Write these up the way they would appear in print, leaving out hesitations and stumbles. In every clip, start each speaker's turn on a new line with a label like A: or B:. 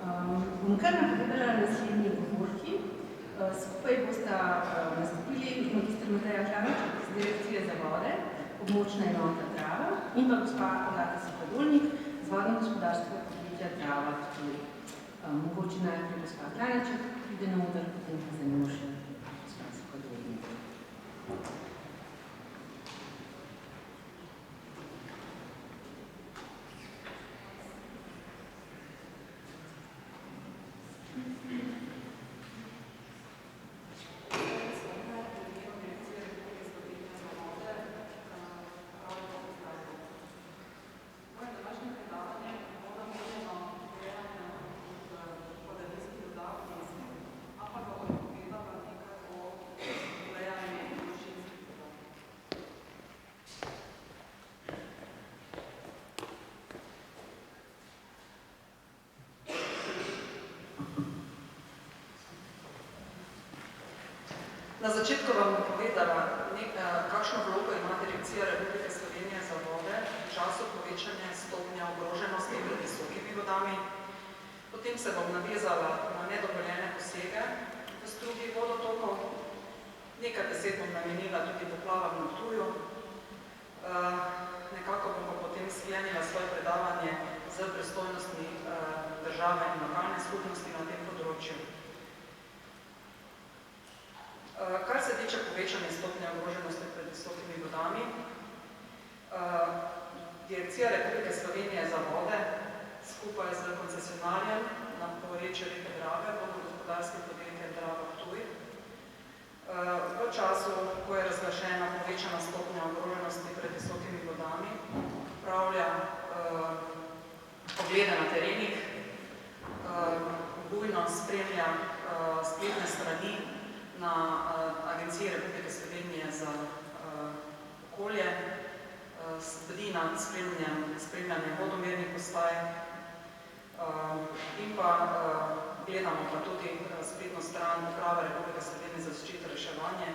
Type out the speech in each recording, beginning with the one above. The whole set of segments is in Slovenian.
A: Bom kar napovedala naslednji govorki. Skupaj bosta nastopili magister Mateja Klamič iz Direkcije za vode, območna enota Drava in pa gospa Olata Sokadolnik z vodno-gospodarskega podjetja Drava. Mogoče najprej gospa Klamiček pride na oder, potem pa za njo še gospa Sokadolnik.
B: Na začetku vam bom povedala, kakšno vlogo ima Direkcija Republike Slovenije za vode v času povečanja stopnja ogroženosti pred visokimi vodami. Potem se bom navezala na nedovoljene posege v strugi vodotokov. Nekaj besed bom namenila tudi poplavam na Ptuju. Nekako bom pa potem sklenila svoje predavanje z pristojnostmi države in lokalne skupnosti na tem področju. Kar se tiče povečanja stopnje ogroženosti pred visokimi vodami, Direkcija Republike Slovenije za vode skupaj z koncesionarjem na porečju reke Drave, vodno-gospodarskim podjetjem Drava Ptuj, v času, ko je razglašena povečana stopnja ogroženosti pred visokimi vodami, upravlja oglede na terenih, bujno spremlja spletne strani na Agenciji Republike Slovenije za okolje, bdi nad spremljanjem vodomernih postaj in pa gledamo pa tudi spletno stran Uprave Republike Slovenije za zaščito in reševanje,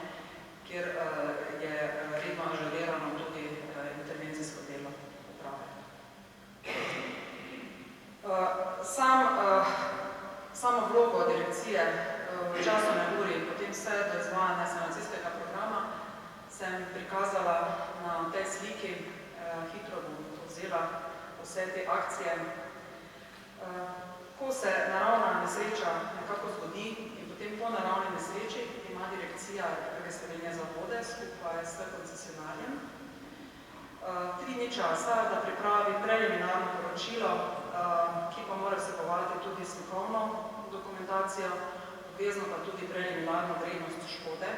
B: kjer je redno ažurirano tudi intervencijsko delo uprave. Samo vlogo direkcije v času neurij, potem vse do izvajanja sanacijskega programa, sem prikazala na tej sliki, hitro bom povzela vse te akcije. Ko se naravna nesreča nekako zgodi in potem po naravni nesreči ima Direkcija Republike Slovenije za vode skupaj s koncesionarjem 3 dni časa, da pripravi preliminarno poročilo, ki pa mora vsebovati tudi slikovno dokumentacijo, obvezno pa tudi preliminarno vrednost škode,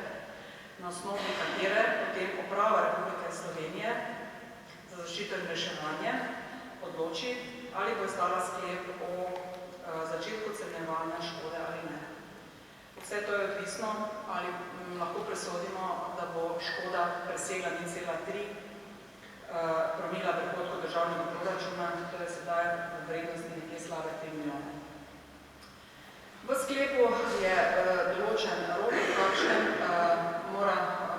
B: na osnovi katere potem Uprava Republike Slovenije za zaščito in reševanje odloči, ali bo izdala sklep o začetku ocenjevanja škode ali ne. Vse to je odvisno, ali lahko presodimo, da bo škoda presegla 0,3 promila prihodkov državnega proračuna, to je sedaj v vrednosti nekje slabe 3 milijone. V sklepu je določen rok, kakšen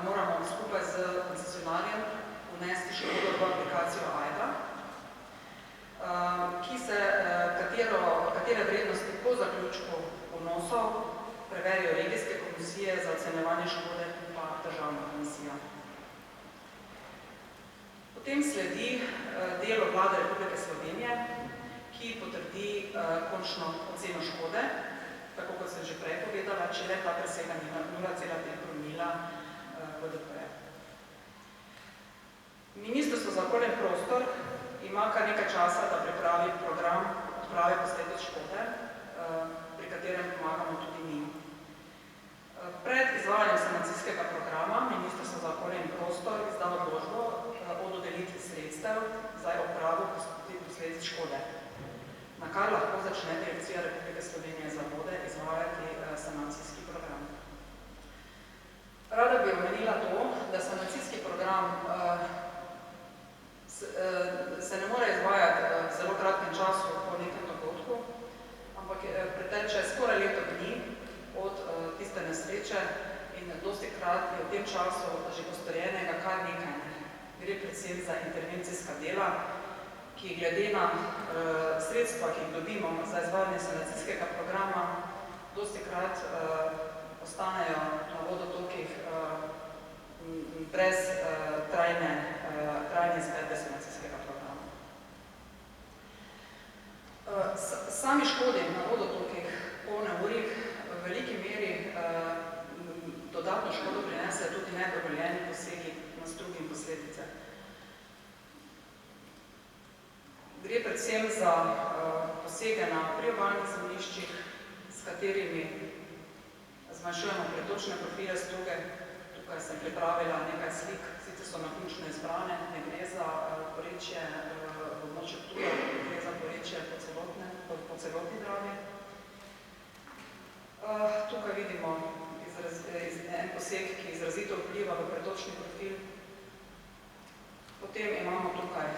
B: moramo skupaj z koncesionarjem vnesti škodo v aplikacijo AJDA, katere vrednosti po zaključku vnosov preverijo regijske komisije za ocenjevanje škode in pa državna komisija. Potem sledi delo Vlade Republike Slovenije, ki potrdi končno oceno škode, tako kot sem že prej povedala, če le ta presega 0,3 promila BDP-ja. Ministrstvo za okolje in prostor ima kar nekaj časa, da pripravi program odprave posledic škode, pri katerem pomagamo tudi mi. Pred izvajanjem sanacijskega programa Ministrstvo za okolje in prostor izda odločbo o dodelitvi sredstev za odpravo posledic škode, na kar lahko začne Direkcija Republike Slovenije za vode izvajati sanacijski program. Rada bi omenila to, da sanacijski program se ne more izvajati v zelo kratkem času po nekem dogodku, ampak preteče skoraj leto dni od tiste nesreče in dostikrat je v tem času že postorjenega kar nekaj. Gre predvsem za intervencijska dela, ki ki glede na sredstva, ki jih dobimo za izvajanje sanacijskega programa, dostikrat ostanejo na vodotokih brez trajne izvedbe sanacijskega programa. Sami škodi na vodotokih po neurjih v veliki meri dodatno škodo prinesejo tudi nedovoljeni posegi na strugi in posledice. Gre predvsem za posege na priobalnih zemljiščih, s katerimi zmanjšujemo pretočne profile struge. Tukaj sem pripravila nekaj slik, sicer so naključno izbrane, ne gre za porečje v območju Ptuja, gre za porečje po celotni Dravi. Tukaj vidimo en poseg, ki izrazito vpliva v pretočni profil. Potem imamo tukaj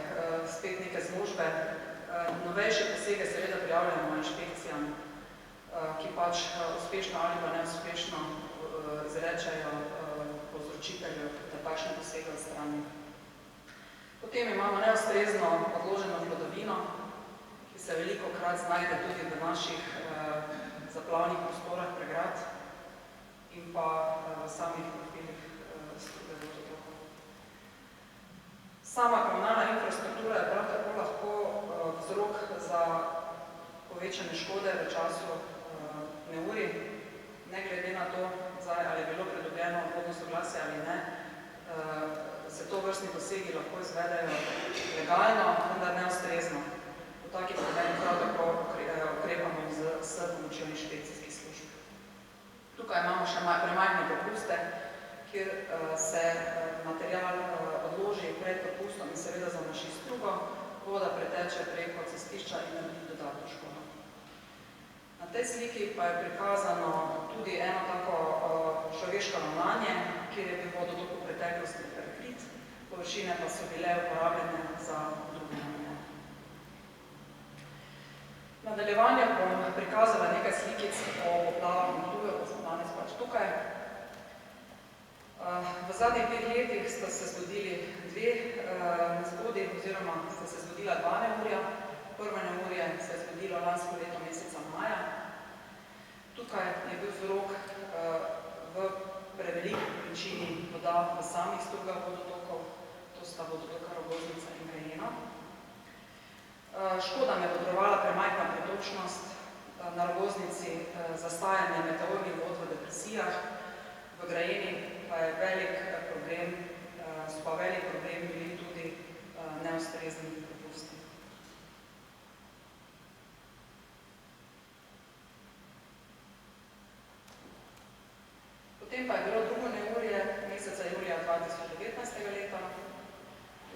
B: spet neke zložbe. Novejše posege seveda prijavljamo inšpekcijam, ki pač uspešno ali pa neuspešno izrečajo povzročitelju, da takšne posege odstranijo. Potem imamo neustrezno odloženo hlodovino, ki se velikokrat znajde tudi v naših zaplavnih prostorah pregrad in pa v samih profilih struge vodotokov. Sama komunalna infrastruktura je prav tako lahko vzrok za povečane škode v času neurij, ne glede na to, ali je bilo pridobljeno vodno soglasje ali ne, se to vrstni posegi lahko izvedejo legalno, vendar neustrezno. V takih primerih prav tako ukrepamo s pomočjo inšpekcijskih služb. Tukaj imamo še premajhne popuste, kjer se material odloži pred popustom in seveda zamaši strugo, voda preteče preko cestišča in naredi dodatno škodo. Na tej sliki pa je prikazano tudi eno tako človeško ravnanje, kjer je bil vodotok v preteklosti prekrit, površine pa so bile uporabljene za druge namene. V nadaljevanju bom prikazala nekaj slikic o poplavah na Ptuju, ko sem danes pač tukaj. V zadnjih 5 letih sta se zgodili dve nezgodi, oziroma sta se zgodila dva neurja. Prvo neurje se je zgodilo lansko leto meseca maja. Tukaj je bil vzrok v preveliki količini voda v samih strugah vodotokov, to sta vodotoka Rogoznica in Grajena. Škoda me botrovala premajhna pretočnost, na Rogoznici zastajanje meteornih vod v depresijah, v Grajeni pa je velik problem bili tudi neustrezni popusti. Potem pa je bilo drugo neurje meseca julija 2019. leta.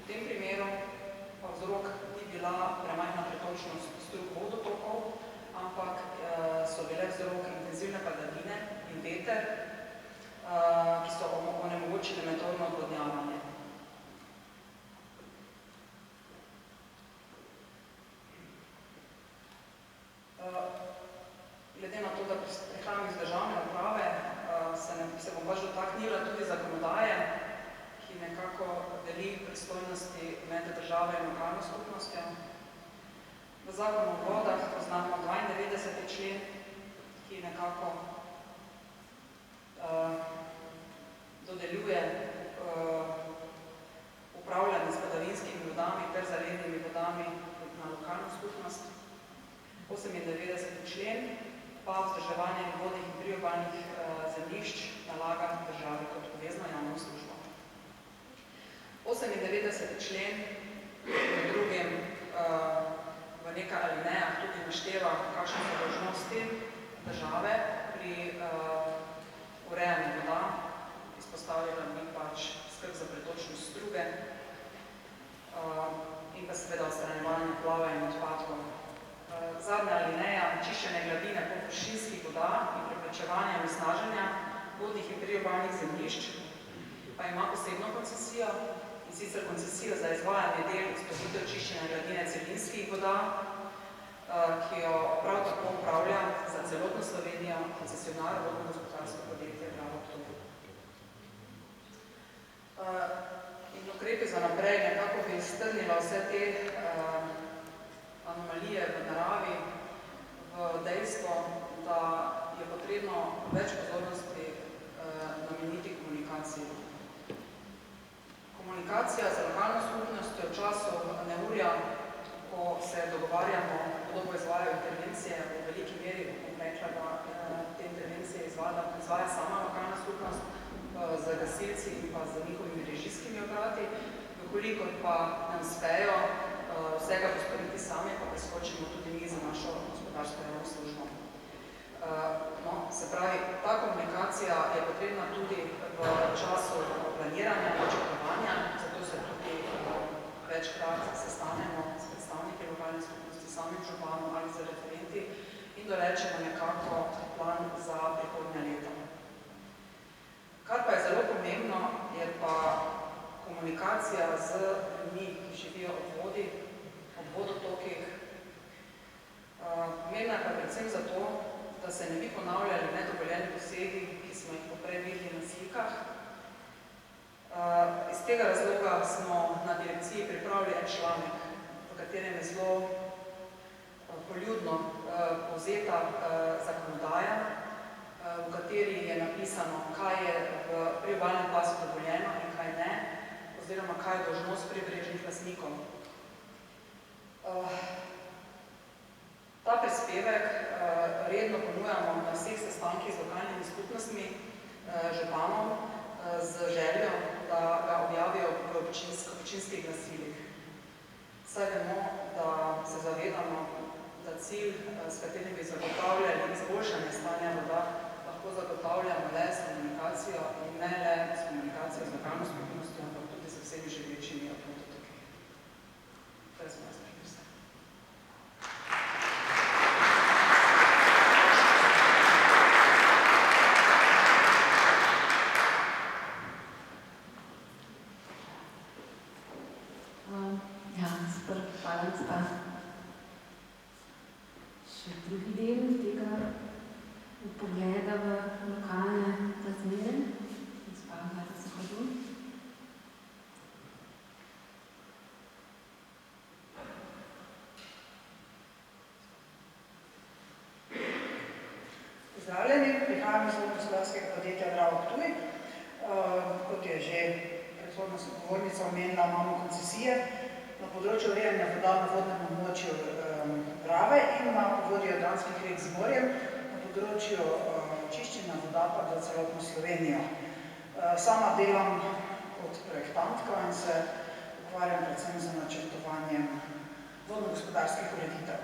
B: V tem primeru pa vzrok ni bila premajhna pretočnost strug vodotokov, ampak so bile vzrok intenzivne padavine in veter, ki so onemogočili meteorno odvodnjavanje. Glede na to, da prihajam iz državne uprave, se bom pač dotaknila tudi zakonodaje, ki nekako deli pristojnosti med države in lokalno skupnostjo. V zakonu o vodah poznamo 92. člen, ki nekako dodeljuje upravljanje s padavinskimi vodami ter zalednimi vodami na lokalno skupnost. 98. člen pa vzdrževanje vodnih in priobalnih zemljišč nalaga državi kot obvezno javno službo. 98. člen med drugim v nekaj alinejah tudi našteva, kakšne so dolžnosti države pri urejanju voda, izpostavljala bi pač skrb za pretočnost struge in pa seveda odstranjevanje plava in odpadkov. Zadnja alineja, čiščenje gladine površinskih voda in preprečevanje onesnaženja vodnih in priobalnih zemljišč, pa ima posebno koncesijo, in sicer koncesijo za izvajanje del izpostitev čiščenja gladine celinskih voda, ki jo prav tako upravlja za celotno Slovenijo koncesionar vodno-gospodarsko podjetje Drava Ptuj. In ukrepi za naprej, nekako bi strnila vse te anomalije v naravi, v dejstvo, da je potrebno več pozornosti nameniti komunikaciji. Komunikacija z lokalno skupnostjo v času neurja, ko se dogovarjamo, kdo bo izvajal intervencije, v veliki meri bom rekla, da te intervencije izvaja sama lokalna skupnost z gasilci in pa z njihovimi režijskimi obrati, koliko pa nam spejo vsega postoriti sami, pa preskočimo tudi mi za našo gospodarsko javno službo. No, se pravi, ta komunikacija je potrebna tudi v času planiranja, načrtovanja, zato se tudi večkrat sestanemo s predstavniki lokalne skupnosti, samim županom ali z referenti in dorečemo nekako plan za prihodnja leta. Kar pa je zelo pomembno, je pa komunikacija z ljudmi, ki živijo ob vodotokih. Pomembna je pa predvsem zato, da se ne bi ponavljali nedovoljeni posegi, ki smo jih poprej videli na slikah. Iz tega razloga smo na direkciji pripravili en članek, v katerem je zelo poljudno povzeta zakonodaja, v kateri je napisano, kaj je v priobalnem pasu dovoljeno in kaj ne, oziroma kaj je dolžnost pribrežnih lastnikov. Ta prispevek redno ponujamo na vseh sestankih z lokalnimi skupnostmi, županom, z željo, da ga objavijo v občinskih glasilih. Saj vemo, da se zavedamo, da cilj, s katerim bi zagotavljali izboljšanje stanja voda, lahko zagotavljamo le s komunikacijo in ne le s komunikacijo z lokalno skupnostjo, ampak tudi z vsemi živečimi vodotoki. To je zmoja zdaj vse.
A: Hvala, gospa. Še drugi del tega pogleda v lokalne razmere. Gospa Gara Zahodu.
C: Pozdravljeni, prihajam iz gospodarskega podjetja Drava Ptuj. Kot je že predhodna sogovornica omenila, imamo koncesije na področju urejanja voda na vodnem območju Drave in na povodju Jadranskih rek z morjem, na področju čiščenja voda pa za celotno Slovenijo. Sama delam kot projektantka in se ukvarjam predvsem z načrtovanjem vodno-gospodarskih ureditev.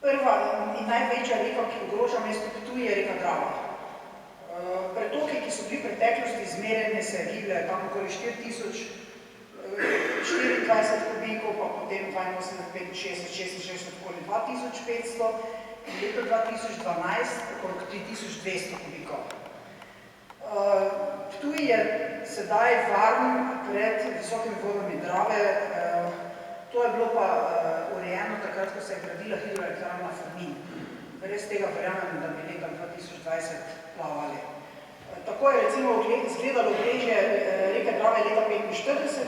C: Prva in največja reka, ki ogroža mesto Ptuj, je reka Drava. Pretoki, ki so bili v preteklosti izmerjeni, se gibljajo tam okoli 4024 kubikov, pa potem 82, 65, 66, okoli 2500 in leto 2012 okrog 3200 kubikov. Ptuj je sedaj varen pred visokimi vodami Drave. To je bilo pa urejeno takrat, ko se je gradila hidroelektrarna Fermin. Brez tega verjamem, da bi leta 2020 plavali. Tako je recimo izgledalo obrežje reke Drave leta 1945,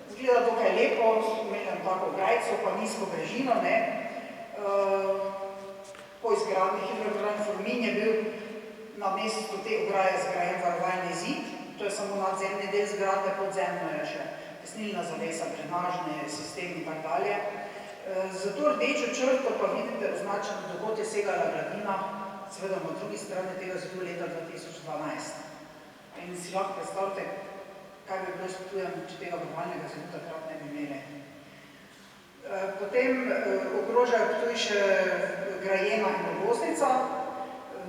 C: izgleda dokaj lepo, imeli tako grajco, pa nizko brežino. Po izgradnji hidroelektrarne Fermin je bil na mestu te ograje zgrajen varovalni zid, to je samo nadzemni del zgradbe, podzemno je še tesnilna zavesa, drenažni sistem in tako dalje. Za to rdečo črto pa vidite označeno, dokot je segala gladina, seveda na drugi strani tega zidu leta 2012. In si lahko predstavite, kaj bi bilo s Ptujem, če tega varovalnega zidu takrat ne bi imeli. Potem ogrožajo Ptuj še Grajena in Obvoznica.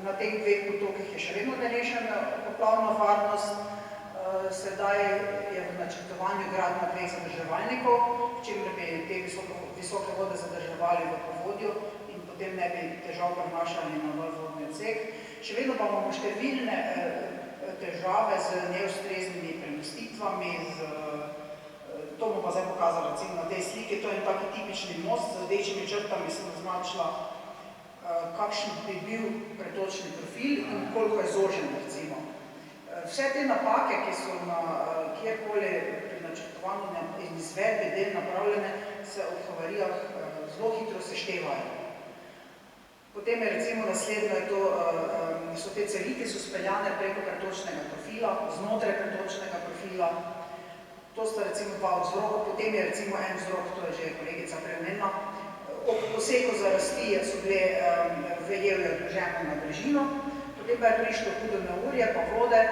C: Na teh dveh potokih je še vedno nerešena poplavna varnost. Sedaj je v načrtovanju gradnja 2 zadrževalnikov, v čemer bi te visoke vode zadrževali v povodju in potem ne bi težav prenašali na nov vodni odsek. Še vedno pa imamo številne težave z neustreznimi premostitvami, to bom pa zdaj pokazala recimo na tej sliki, to je en taki tipični most, z rdečimi črtami sem označila, kakšen bi bil pretočni profil in koliko je zožen recimo. Vse te napake, ki so kjerkoli pri načrtovanju načrtovanju in izvedbi del napravljene, se ob havarijah zelo hitro seštevajo. Potem je recimo naslednjo, so te celiti so speljane preko pretočnega profila, znotraj pretočnega profila. To sta recimo dva od vzrokov, potem je recimo en vzrok, to je že kolegica preomenila. Ob poseku za rasti so bile vejevje odloženo na brežino, potem pa je prišlo hudo neurje, pa vode,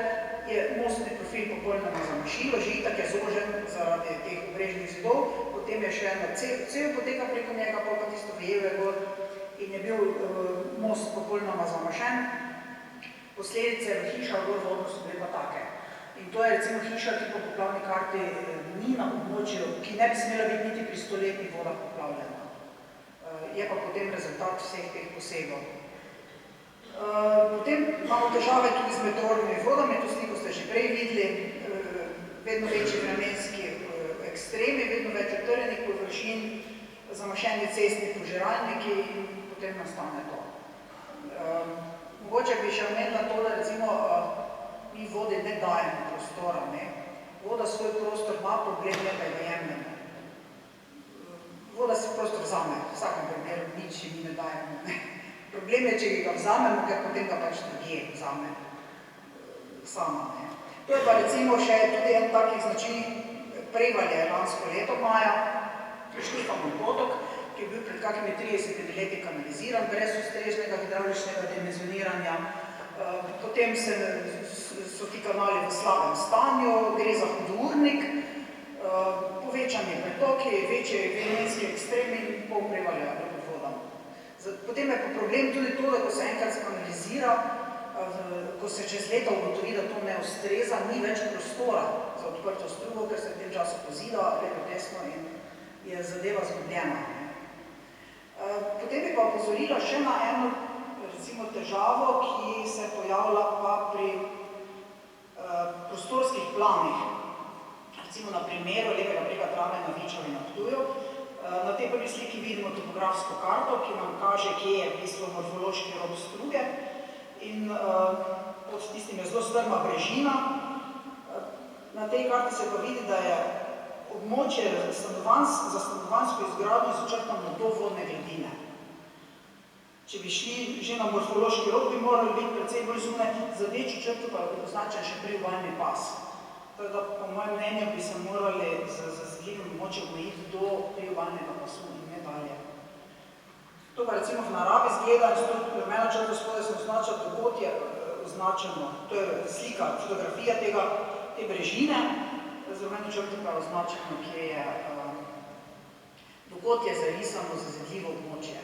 C: je mostni profil popolnoma zamašilo, že itak je zožen zaradi teh obrežnih zidov, potem je še ena cev poteka preko njega, pa tisto vejevje gor in je bil most popolnoma zamašen. Posledice v hišah gor vodno so bile pa take. In to je recimo hiša, ki po poplavni karti ni na območju, ki ne bi smela biti niti pri 100-letnih vodah poplavljena. Je pa potem rezultat vseh teh posegov. Potem imamo težave tudi z meteornimi vodami, to sliko ste že prej videli, vedno večji vremenski ekstremi, vedno več utrjenih površin, zamašeni cestni požiralniki in potem nastane to. Mogoče bi še omenila to, da recimo mi vodi ne dajemo prostora, ne. Voda svoj prostor ima, problem je, da ga jemljamo. Voda si prostor vzame, v vsakem primeru nič mi ne dajemo, ne. Problem je, če ga vzamemo, ker potem ga pač drugje vzame sama, ne. To je pa recimo še tudi en takih značilnih Prevalje lansko leto maja, Štifamov potok, ki je bil pred kakimi 30 leti kanaliziran, brez ustreznega hidravličnega dimenzioniranja. Potem so ti kanali v slabem stanju, gre za hudournik, povečanje pretoki, večje vremenski ekstremi in pol Prevalja pod vodam. Potem je pa problem tudi to, da ko se enkrat skanalizira, ko se čez leta ugotovi, da to ne ustreza, ni več prostora za odprto strugo, ker se v tem času pozida, lepo desno in je zadeva zgubljena. Potem bi pa opozorila še na eno recimo težavo, ki se pojavlja pa pri prostorskih planih. Recimo na primeru Lepega brega Drame na Vičavi na Ptuju. Na tej prvi sliki vidimo topografsko karto, ki nam kaže, kje je v bistvu morfološki rob struge. In pod tistim je zelo strma brežina. Na tej karti se pa vidi, da je območje za stanovanjsko izgradnjo začrtano do vodne gladine. Če bi šli že na morfološki rob, bi morali biti precej bolj zunaj, z rdečo črto pa je označen še priobalni pas. Tako da, po mojem mnenju, bi se morali z zgledom območje omejiti do priobalnega pasu in ne dalje. To pa recimo v naravi zgleda in s to rumeno črto spodaj sem označila, dokot je označeno. To je slika, fotografija te brežine, z rumeno črto pa je označeno, kje je, dokot je zarisano zazidljivo območje.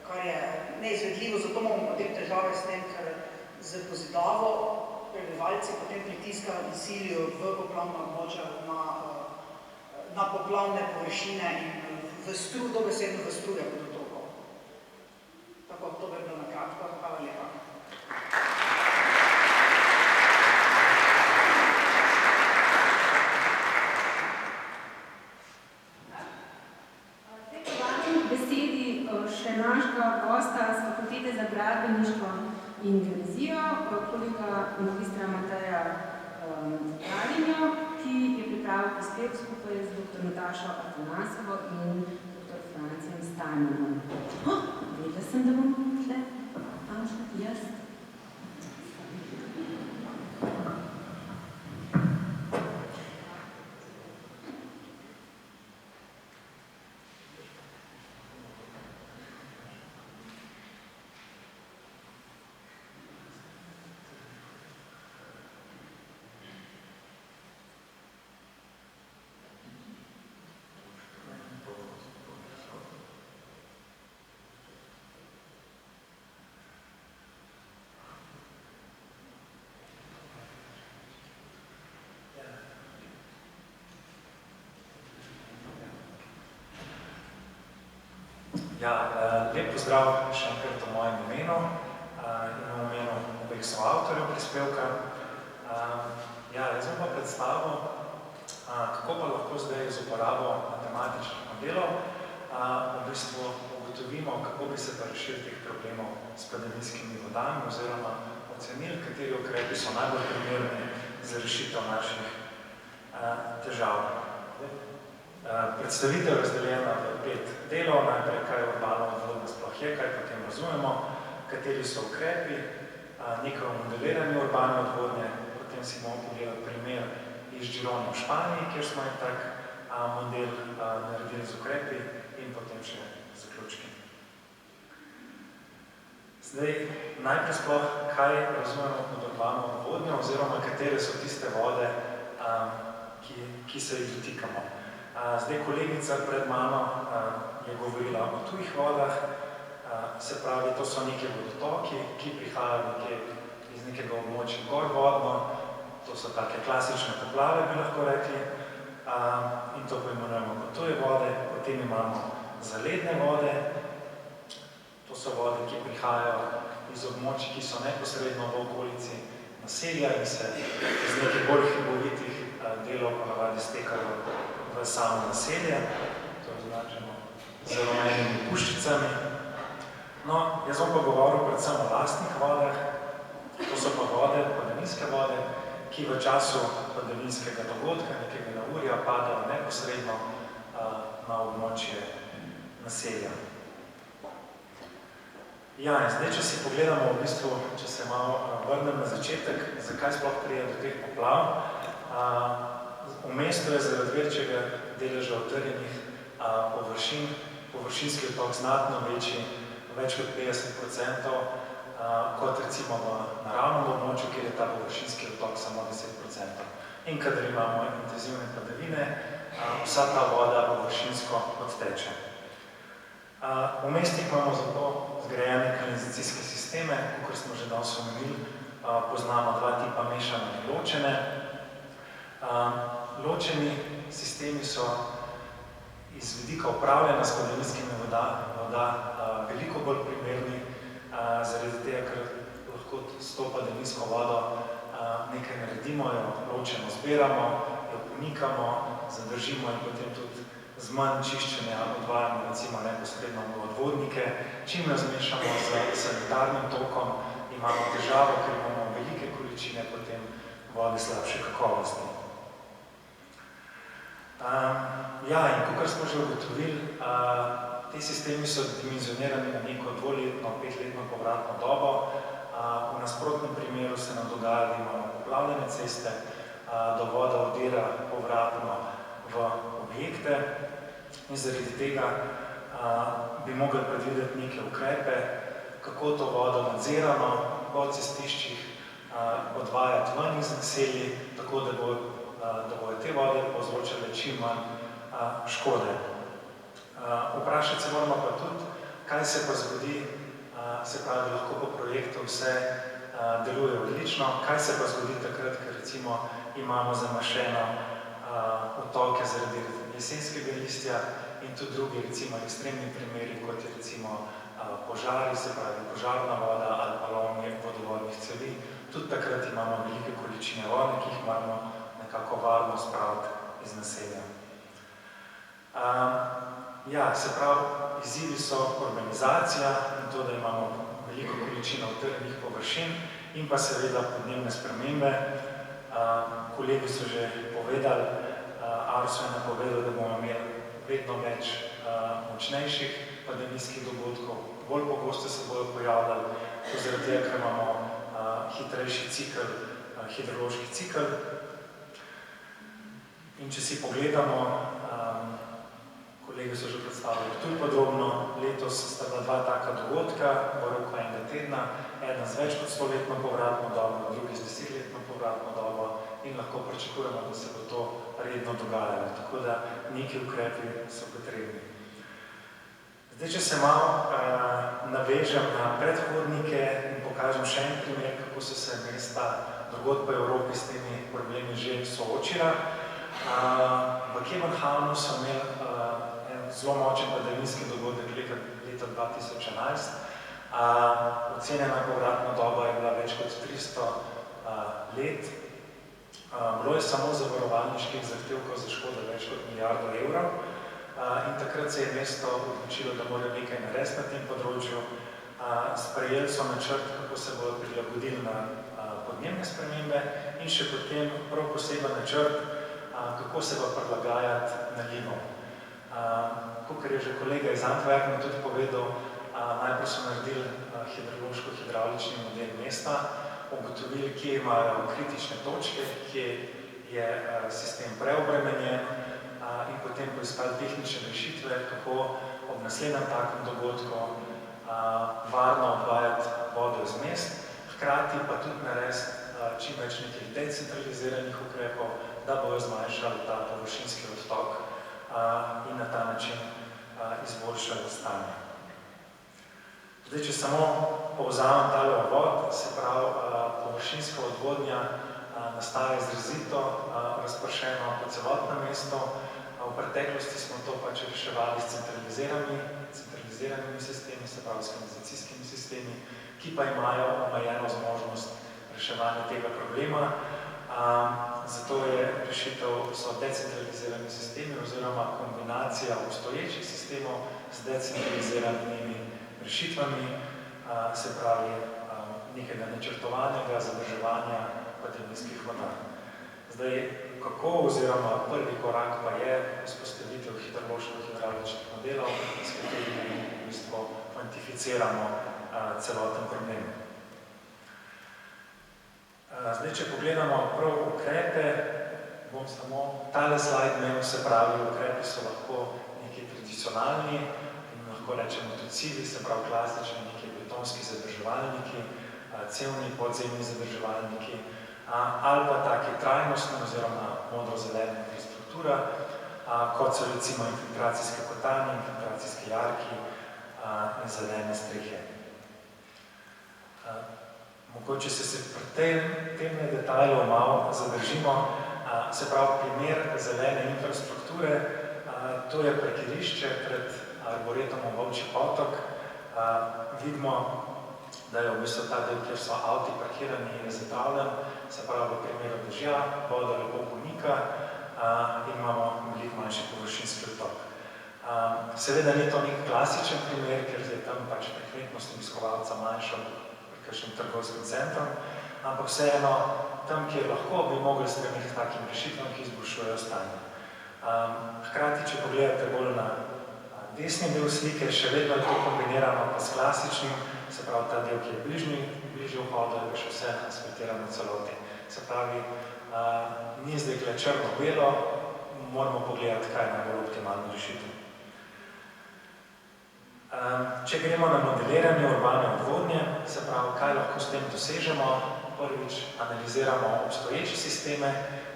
C: Kar je neizvedljivo, zato imamo potem težave s tem, ker z pozidavo prebivalci potem pritiskajo in silijo v poplavna območja na poplavne površine in dobesedno v struje vodotokov. Tako, to bi bilo na kratko. Hvala lepa.
A: Še našega gosta z Fakultete za gradbeništvo in geodezijo, kolega magistra Mateja Zagravinjo, ki je pripravil prispevek skupaj z dr. Natašo Atanasovo in dr. Francijem Stanjevom. Vedela sem, da bom tle. Jaz.
D: Lep pozdrav še enkrat v mojem imenu in v imenu obeh soavtorjev prispevka. Jaz bom pa predstavil, kako pa lahko zdaj z uporabo matematičnih modelov v bistvu ugotovimo, kako bi se pa rešili teh problemov s pandemijskimi vodami oziroma ocenili, kateri ukrepi so najbolj primerni za rešitev naših težav. Predstavitev razdeljena v 5 delov, najprej kaj urbana odvodnja sploh je, kaj potem razumemo, kateri so ukrepi, nekaj o modeliranju urbane odvodnje, potem si bomo pogledali primer iz Girone v Španiji, kjer smo en tak model naredili z ukrepi in potem še zaključki. Zdaj, najprej sploh, kaj razumemo pod urbano odvodnjo oziroma katere so tiste vode, ki se jih dotikamo. Zdaj, kolegica pred mano je govorila o tujih vodah, se pravi, to so neke vodotoki, ki prihajajo iz nekega območja gorvodno, to so take klasične poplave, bi lahko rekli, in to poimenujemo kot tuje vode. Potem imamo zaledne vode, to so vode, ki prihajajo iz območij, ki so neposredno v okolici naselja in se iz nekih bolj hribovitih delov ponavadi stekajo v samo naselje, to označeno z rumenimi puščicami. No, jaz bom pa govoril predvsem o lastnih vodah, to so pa vode, padavinske vode, ki v času padavinskega dogodka, nekega neurja, padajo neposredno na območje naselja. Ja, in zdaj, če si pogledamo v bistvu, če se malo vrnem na začetek, zakaj sploh pride do teh poplav. V mestu je zaradi večjega deleža utrjenih površin, površinski odtok znatno večji, več kot 50%, kot recimo v naravnem območju, kjer je ta površinski odtok samo 10%. In kadar imamo intenzivne padavine, vsa ta voda površinsko odteče. V mestih imamo zato zgrajene kanalizacijske sisteme, kakor smo že danes omenili, poznamo 2 tipa mešane in ločene. Ločeni sistemi so iz vidika upravljanja s padavinskimi voda veliko bolj primerni, zaradi tega, ker lahko s to padavinsko vodo nekaj naredimo, jo ločeno zbiramo, jo pomikamo, zadržimo in potem tudi z manj čiščenja odvajamo recimo neposredno v odvodnike. Čim jo zmešamo z sanitarnim tokom, imamo težavo, ker imamo velike količine potem vode slabše kakovosti. Ja, in kakor smo že ugotovili, ti sistemi so dimenzionirani na neko 2-letno, 5-letno povratno dobo. V nasprotnem primeru se nam dogaja, da imamo poplavljene ceste, da voda vdira povratno v objekte in zaradi tega bi mogli predvideti neke ukrepe, kako to vodo nadzirano po cestiščih odvajati ven iz naselij, tako da bodo te vode povzročale čim manj škode. Vprašati se moramo pa tudi, kaj se pa zgodi, se pravi, lahko po projektu vse deluje odlično, kaj se pa zgodi takrat, ker recimo imamo zamašeno odtoke zaradi jesenskega listja in tudi drugi recimo ekstremni primeri, kot je recimo požari, se pravi požarna voda ali pa lomljenje vodovodnih cevi. Tudi takrat imamo velike količine vode, ki jih moramo nekako varno spraviti iz naselja. Ja, se pravi, izzivi so urbanizacija in to, da imamo veliko količino utrjenih površin in pa seveda podnebne spremembe. Kolegi so že povedali, Arso je napovedal, da bomo imeli vedno več močnejših padavinskih dogodkov, bolj pogosto se bodo pojavljali, to zaradi tega, ker imamo hitrejši cikl, hidrološki cikl. In če si pogledamo, kolegi so že predstavili tudi podrobno, letos sta bila 2 taka dogodka, v roku enega tedna, eden z več kot 100-letno povratno dobo, drugi z 10-letno povratno dobo in lahko pričakujemo, da se bo to redno dogajalo, tako da neki ukrepi so potrebni. Zdaj, če se malo navežem na predhodnike in pokažem še en primer, kako so se mesta drugod po Evropi s temi problemi že soočila. V Kebenhavnu so imeli en zelo močen padavinski dogodek leta 2011. Ocenjena povratna doba je bila več kot 300 let. Bilo je samo zavarovalniških zahtevkov za škodo več kot milijardo evrov in takrat se je mesto odločilo, da morajo nekaj narediti na tem področju. Sprejeli so načrt, kako se bodo prilagodili na podnebne spremembe in še potem prav poseben načrt kako se pa prilagajati nalivom. Kakor je že kolega iz Antwerpna tudi povedal, najprej so naredili hidrološko-hidravlični model mesta, ugotovili, kje imajo kritične točke, kje je sistem preobremenjen in potem poiskali tehnične rešitve, kako ob naslednjem takem dogodku varno odvajati vodo iz mest, hkrati pa tudi narediti čim več nekih decentraliziranih ukrepov, da bojo zmanjšali ta površinski odtok in na ta način izboljšali stanje. Zdaj, če samo povzamem tale uvod, se pravi, površinska odvodnja nastaja izrazito razpršeno po celotnem mestu. V preteklosti smo to pač reševali s centraliziranimi sistemi, se pravi s kanalizacijskimi sistemi, ki pa imajo omejeno zmožnost reševanja tega problema. Zato je rešitev so decentralizirani sistemi oziroma kombinacija obstoječih sistemov z decentraliziranimi rešitvami, se pravi nekega načrtovanega zadrževanja podzemnih voda. Zdaj, kako oziroma prvi korak pa je vzpostavitev hidrološko-hidravličnih modelov, s katerimi v bistvu kvantificiramo celoten problem. Zdaj, če pogledamo prav ukrepe, bom samo tale slajd imel, se pravi, ukrepi so lahko neki tradicionalni in lahko rečemo tudi cilji, se pravi klasični neki betonski zadrževalniki, cevni podzemni zadrževalniki, ali pa taki trajnostni oziroma modro-zelena infrastruktura, kot so recimo infiltracijske kotanje, infiltracijske jarki in zelene strehe. Mogoče se pri tem detajlu malo zadržimo, se pravi primer zelene infrastrukture, to je parkirišče pred arboretumom Volčji potok. Vidimo, da je v bistvu ta del, kjer so avti parkirani in zapravljen, se pravi v primeru dežja, voda lepo ponika in imamo veliko manjši površinski odtok. Seveda ni to nek klasičen primer, ker je tam pač frekventnost obiskovalca manjša pri kakšnem trgovskem centrom, ampak vseeno tam, kjer lahko, bi mogli stremiti k takim rešitvam, ki izboljšujejo stanje. Hkrati, če pogledate bolj na desni del slike, še vedno je to kombinirano pa s klasičnim, se pravi ta del, ki je bližje vhodu, je pa še vse asfaltirano celoti. Se pravi, ni zdaj gle črno-belo, moramo pogledati, kaj je najbolj optimalna rešitev. Če gremo na modeliranje urbane odvodnje, se pravi, kaj lahko s tem dosežemo, prvič analiziramo obstoječe sisteme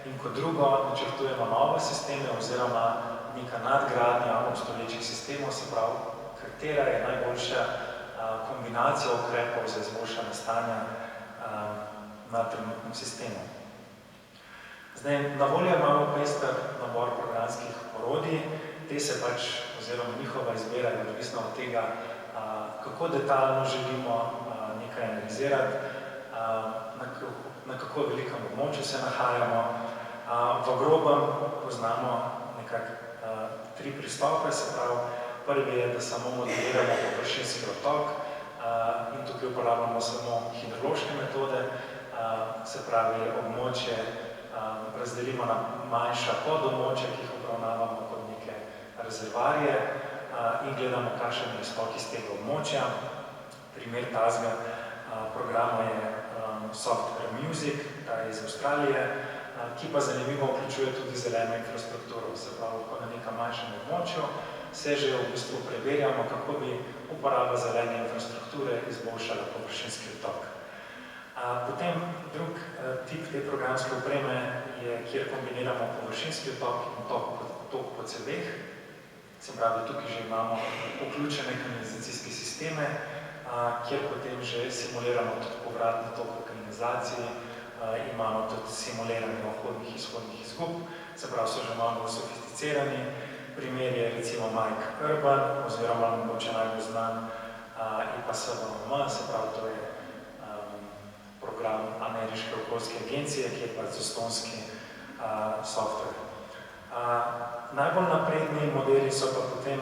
D: in kot drugo načrtujemo nove sisteme oziroma neka nadgradnja obstoječih sistemov, se pravi, katera je najboljša kombinacija ukrepov za izboljšanje stanja na trenutnem sistemu. Zdaj, na voljo imamo pester nabor programskih orodij, te se pač, oziroma njihova izbira je odvisna od tega, kako detaljno želimo nekaj analizirati, na kako velikem območju se nahajamo. V grobem poznamo nekako 3 pristope, se pravi, prvi je, da samo modeliramo površinski odtok in tukaj uporabljamo samo hidrološke metode, se pravi, območje razdelimo na manjša podobmočja, ki jih obravnavamo kot neke rezervarije in gledamo, kakšen je iztok iz tega območja. Primer tazga programa je Software Music, ta je iz Avstralije, ki pa zanimivo vključuje tudi zeleno infrastrukturo, se pravi, lahko na nekem manjšem območju se že v bistvu preverjamo, kako bi uporaba zelene infrastrukture izboljšala površinski odtok. Potem drug tip te programske opreme je, kjer kombiniramo površinski odtok in tok po ceveh. Se pravi, tukaj že imamo vključene kanalizacijske sisteme, kjer potem že simuliramo tudi povratni tok v kanalizaciji, imamo tudi simuliranje vhodnih in izhodnih izgub, se pravi, so že malo bolj sofisticirani. Primer je recimo Mike Urban, oziroma mogoče najbolj znan IPASVM, se pravi, to je program Ameriške okoljske agencije, ki je pa zastonski software. Najbolj napredni modeli so pa potem,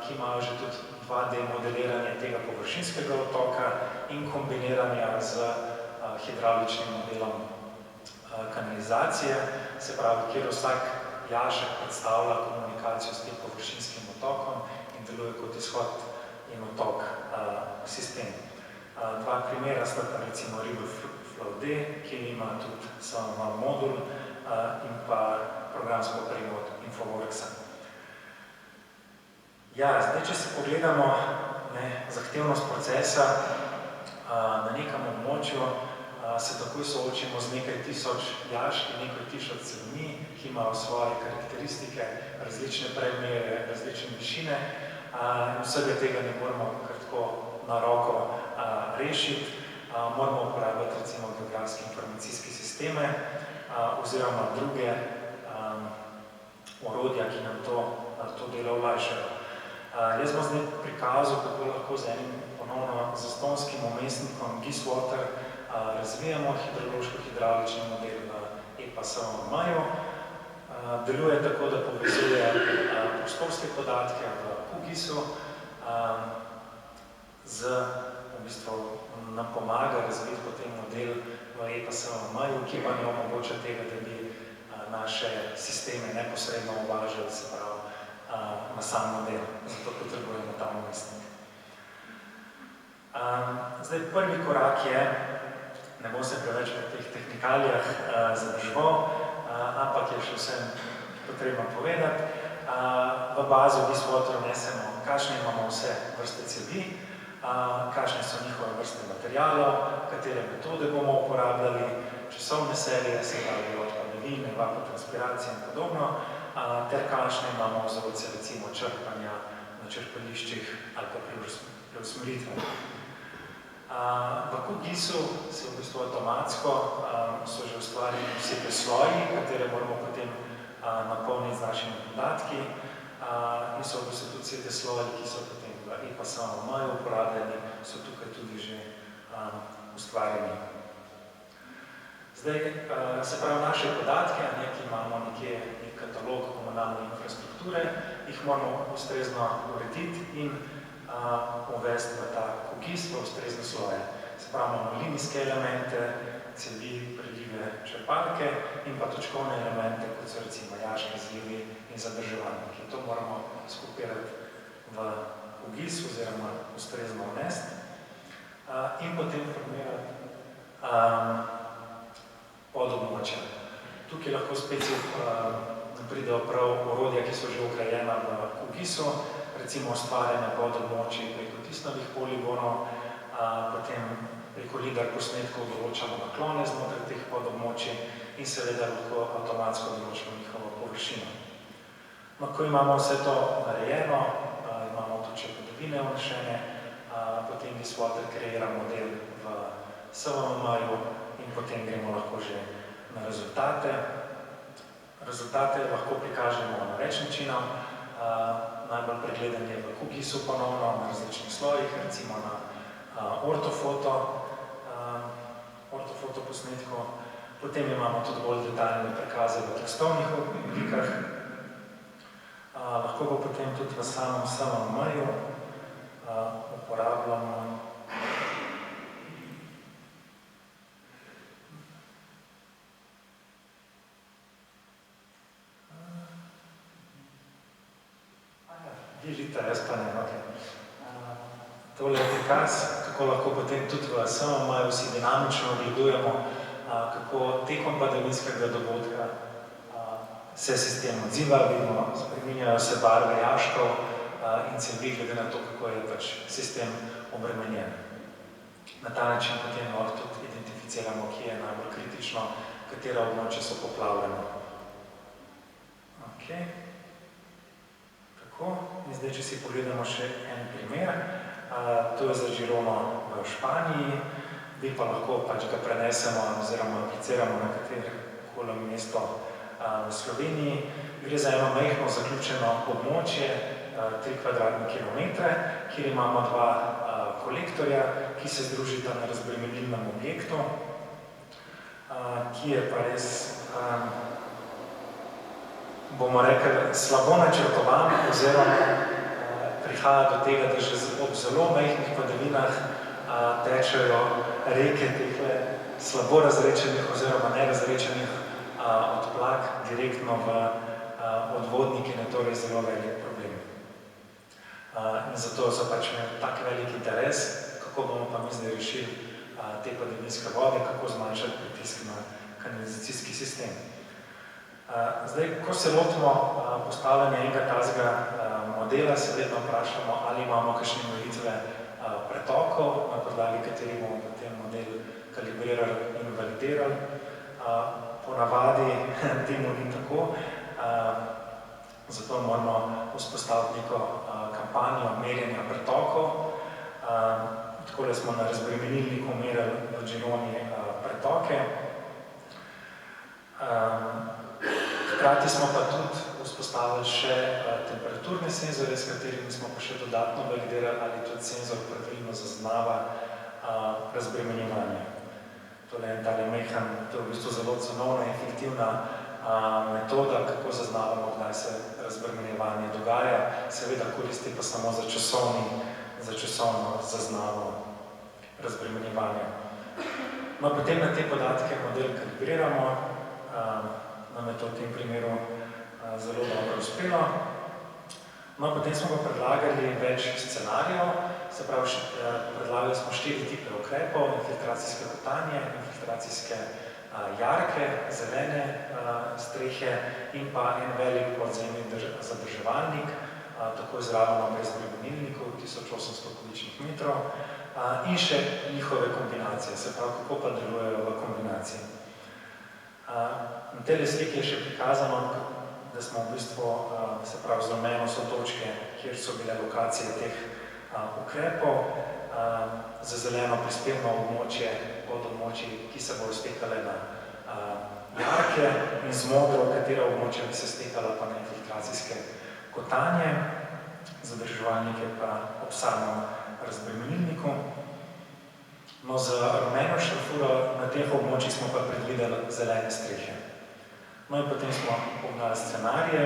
D: ki imajo že tudi 2D modeliranje tega površinskega odtoka in kombiniranja z hidravličnim modelom kanalizacije, se pravi, kjer vsak jašek predstavlja komunikacijo s tem površinskim otokom in deluje kot izhod in otok sistem. Dva primera sta pa recimo RiverFlow D, ki ima tudi samo modul in pa programsko opremo od Infoworksa. Ja, zdaj, če si pogledamo zahtevnost procesa na nekem območju, se takoj soočimo z nekaj tisoč jaški, nekaj tisoč celmi, ki imajo svoje karakteristike, različne premere, različne višine. Vsega tega ne moramo kar tako na roko rešiti. Moramo uporabljati recimo geografske informacijske sisteme oziroma druge orodja, ki nam to delo olajšajo. Jaz bom zdaj prikazal, kako lahko z enim ponovno zastonskim umestnikom GIS-Water razvijamo hidrološko-hidravlični model v EPA-SVM-ju. Deluje tako, da povezuje prostorske podatke v QGIS-u v bistvu nam pomaga razviti potem model v EPA-SVM-ju, ki pa ne omogoča tega, da bi naše sisteme neposredno uvažali, se pravi, na sam model. Zato potrebujemo ta umestnik. Zdaj, prvi korak je, ne bom se preveč v teh tehnikalijah zadržal, ampak je še vsem potrebno povedati. V bazo GIS-Water vnesemo, kakšne imamo vse vrste cevi, kakšne so njihove vrste materialov, katere metode bomo uporabljali, časovne serije, se pravi od padavin, evapotranspiracije in podobno, ter kakšne imamo vzorce recimo črpanja na črpališčih ali pa preusmeritve. V QGIS-u se v bistvu avtomatsko so že ustvarjeni vsi te sloji, katere moramo potem napolniti z našimi podatki in so v bistvu tudi vsi te sloji, ki so potem v EPA-SVM-ju uporabljeni, so tukaj tudi že ustvarjeni. Zdaj, se pravi, naše podatke, ki imamo nekje nek katalog komunalne infrastrukture, jih moramo ustrezno urediti in uvesti v ta QGIS, v ustrezne sloje. Se pravi, imamo linijske elemente, cevi, prelive, črpalke in pa točkovne elemente, kot so recimo jaški zlivi in zadrževalniki. To moramo skupirati v QGIS oziroma ustrezno vnesti in potem formirati podobmočja. Tukaj lahko spet pridejo prav orodja, ki so že vgrajena v QGIS-u, recimo ustvarjanje podobmočij preko tisnovih poligonov, potem preko lidar posnetkov določamo naklone znotraj teh podobmočij in seveda lahko avtomatsko določimo njihovo površino. No, ko imamo vse to narejeno, imamo tudi še padavine vnešene, potem GIS-Water kreira model v SVM-ju in potem gremo lahko že na rezultate. Rezultate lahko prikažemo na več načinov. Najbolj pregleden je v QGIS-u ponovno na različnih slojih, recimo na ortofoto posnetku. Potem imamo tudi bolj detaljne prikaze v tekstovnih oblikah. Lahko pa potem tudi v samem SVM-ju uporabljamo jaz pa ne, ok. Tole je prikaz, kako lahko potem tudi v SVM-ju vsi dinamično ogledujemo, kako tekom padavinskega dogodka se sistem odziva, vidimo, spreminjajo se barve jaškov in cevi glede na to, kako je pač sistem obremenjen. Na ta način potem lahko tudi identificiramo, kje je najbolj kritično, katera območja so poplavljena. Ok. In zdaj, če si pogledamo še en primer, to je za Žirono v Španiji, vi pa lahko pač ga prenesemo oziroma apliciramo na katerokoli mesto v Sloveniji. Gre za eno majhno zaključeno območje, 3 kvadratne kilometre, kjer imamo 2 kolektorja, ki se združita na razbremenilnem objektu, ki je pa res bomo rekli, slabo načrtovan, oziroma prihaja do tega, da že ob zelo majhnih padavinah tečejo reke tehle slabo razrečenih oziroma nerazrečenih odplak direktno v odvodniki je torej zelo velik problem. In zato so pač imeli tak velik interes, kako bomo pa mi zdaj rešili te pandemijske vode, kako zmanjšati pritisk na kanalizacijski sistem. Zdaj, ko se lotimo postavljanja enega tazga modela, se vedno vprašamo, ali imamo kakšne meritve pretokov, na podlagi katerih bomo potem model kalibrirali in validirali. Ponavadi temu ni tako, zato moramo vzpostaviti neko kampanjo merjenja pretokov. Takole smo na razbremenilniku merili v Gironi pretoke. Hkrati smo pa tudi vzpostavili še temperaturne senzore, s katerimi smo pa še dodatno validirali, ali tudi senzor pravilno zaznava razbremenjevanje. Tole je tale mehan, to je v bistvu zelo cenovna in efektivna metoda, kako zaznavamo, kdaj se razbremenjevanje dogaja. Seveda koristi pa samo za časovno zaznavo razbremenjevanja. No, potem na te podatke model kalibriramo, nam je to v tem primeru zelo dobro uspelo. No, potem smo pa predlagali več scenarijev, se pravi, predlagali smo 4 tipe ukrepov, infiltracijske kotanje, infiltracijske jarke, zelene strehe in pa en velik podzemni zadrževalnik, tako izravno brez razbremenilnikov, 1800 kubičnih metrov, in še njihove kombinacije, se pravi, kako pa delujejo v kombinaciji. Na tej sliki je še prikazano, da smo v bistvu, se pravi, z rumeno so točke, kjer so bile lokacije teh ukrepov, za zeleno prispevno območje od območij, ki se bo stekale na jarke, in z modro, katera območja bi se stekala pa na infiltracijske kotanje, zadrževalnike pa ob samem razbremenilniku. No, za rumeno šrafuro na teh območjih smo pa predvideli zelene strehe. No in potem smo pognali scenarije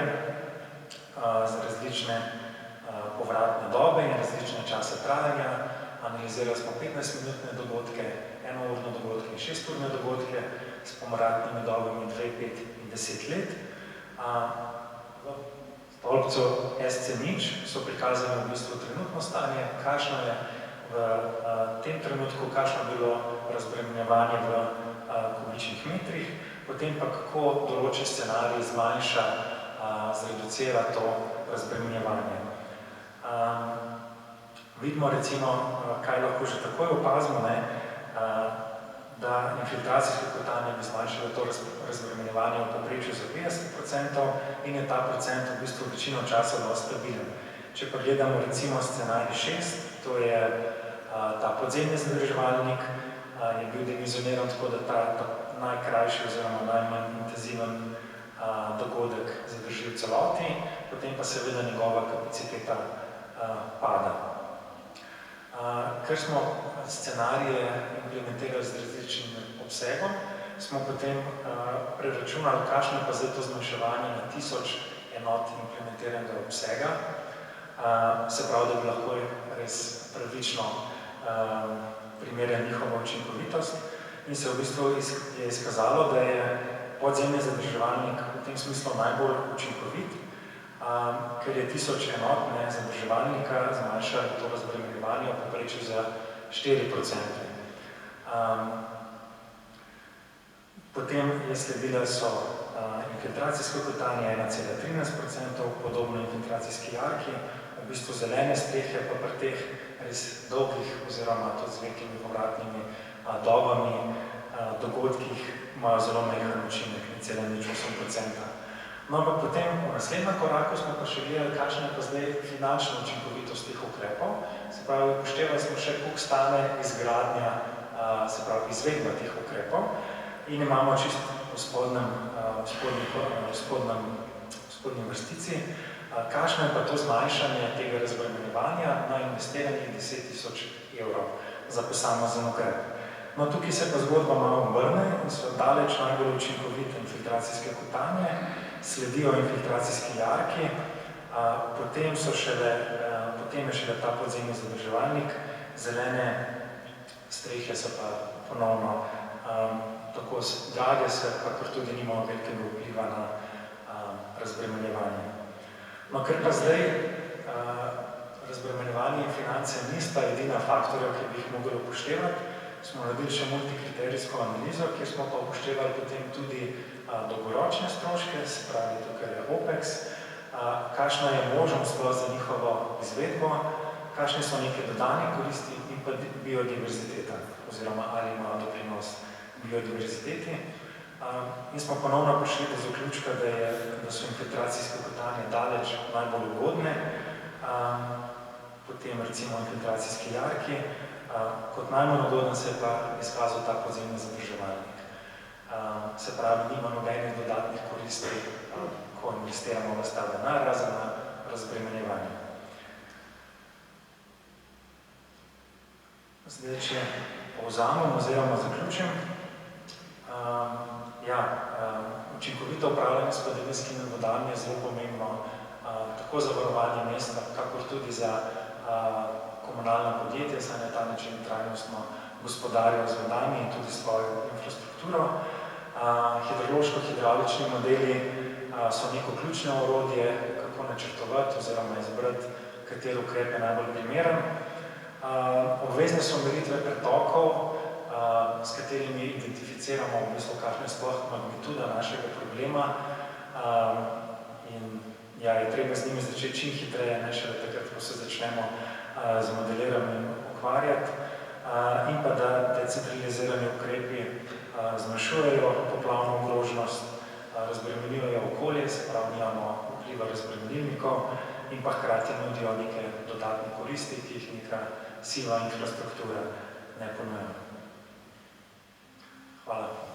D: za različne povratne dobe in različne čase trajanja. Analizirali smo 15-minutne dogodke, 1-urne dogodke in 6-urne dogodke s povratnimi dobami 2, 5 in 10 let. V stolpcu SC0 so prikazali v bistvu trenutno stanje, kakšno je v tem trenutku, kakšno je bilo razbremenjevanje v kubičnih metrih, potem pa kako določen scenarij zmanjša, zreducira to razbremenjevanje. Vidimo recimo, kaj lahko že takoj opazimo, da infiltracijsko kotanje bi zmanjšalo to razbremenjevanje v povprečju za 50% in je ta procent v bistvu večino časa dosti stabilen. Če pa gledamo recimo scenarij 6, to je ta podzemni zadrževalnik, je bil dimenzioniran tako, da ta najkrajši oziroma najmanj intenziven dogodek zadrži v celoti, potem pa seveda njegova kapaciteta pada. Ker smo scenarije implementirali z različnim obsegom, smo potem preračunali, kakšno je pa zdaj to zmanjševanje na 1000 enot implementiranega obsega, se pravi, da bi lahko res pravično primerjali njihovo učinkovitost, in se v bistvu je izkazalo, da je podzemni zadrževalnik v tem smislu najbolj učinkovit, ker je 1000 enot zadrževalnika zmanjšalo to razbremenjevanje v povprečju za 4%. Potem je sledila so infiltracijsko kotanje 1,13%, podobno infiltracijski jarki, v bistvu zelene strehe pa pri teh res dolgih oziroma tudi z velikimi povratnimi dobami, dogodkih imajo zelo majhen učinek, 0,08%. No, ampak potem v naslednjem koraku smo pa še gledali, kakšna je pa zdaj finančna učinkovitost teh ukrepov. Se pravi, upoštevali smo še, koliko stane izgradnja, se pravi, izvedba teh ukrepov, in imamo čisto v spodnji vrstici, kakšno je pa to zmanjšanje tega razbremenjevanja na investiranih 10 000 evrov za posamezen ukrep. No, tukaj se pa zgodba malo obrne in so daleč najbolj učinkovite infiltracijske kotanje, sledijo infiltracijski jarki, potem je šele ta podzemni zadrževalnik, zelene strehe so pa ponovno tako drage se, kakor tudi nimajo velikega vpliva na razbremenjevanje. No, ker pa zdaj razbremenjevanje in finance nista edina faktorja, ki bi jih mogli upoštevati, smo naredili še multikriterijsko analizo, kjer smo pa upoštevali potem tudi dolgoročne stroške, se pravi tukaj je OPEX, kakšna je možnost za njihovo izvedbo, kakšne so neke dodane koristi in pa biodiverziteta, oziroma ali ima doprinos biodiverziteti. In smo ponovno prišli do zaključka, da so infiltracijske kotanje daleč najbolj ugodne, potem recimo infiltracijski jarki, kot najmanj ugoden se je pa izkazal ta podzemni zadrževalnik. Se pravi, nima nobenih dodatnih koristi, ko investiramo v ta denar, razen na razbremenjevanje. Zdaj, če povzamem oziroma zaključim, učinkovito upravljanje s padavinskimi vodami je zelo pomembno tako za varovanje mesta, kakor tudi za komunalna podjetja, saj na ta način trajnostno gospodarijo z vodami in tudi svojo infrastrukturo. Hidrološko-hidravlični modeli so neko ključno orodje, kako načrtovati oziroma izbrati, kateri ukrep je najbolj primeren. Obvezne so meritve pretokov, s katerimi identificiramo v bistvu, kakšna je sploh magnituda našega problema in je treba z njimi začeti čim hitreje, ne šele takrat, ko se začnemo z modeliranjem ukvarjati in pa da decentralizirani ukrepi zmanjšujejo poplavno ogroženost, razbremenjujejo okolje, se pravi, nimamo vpliva razbremenilnikov in pa hkrati nudijo neke dodatne koristi, ki jih neka siva infrastruktura ne ponuja. Hvala.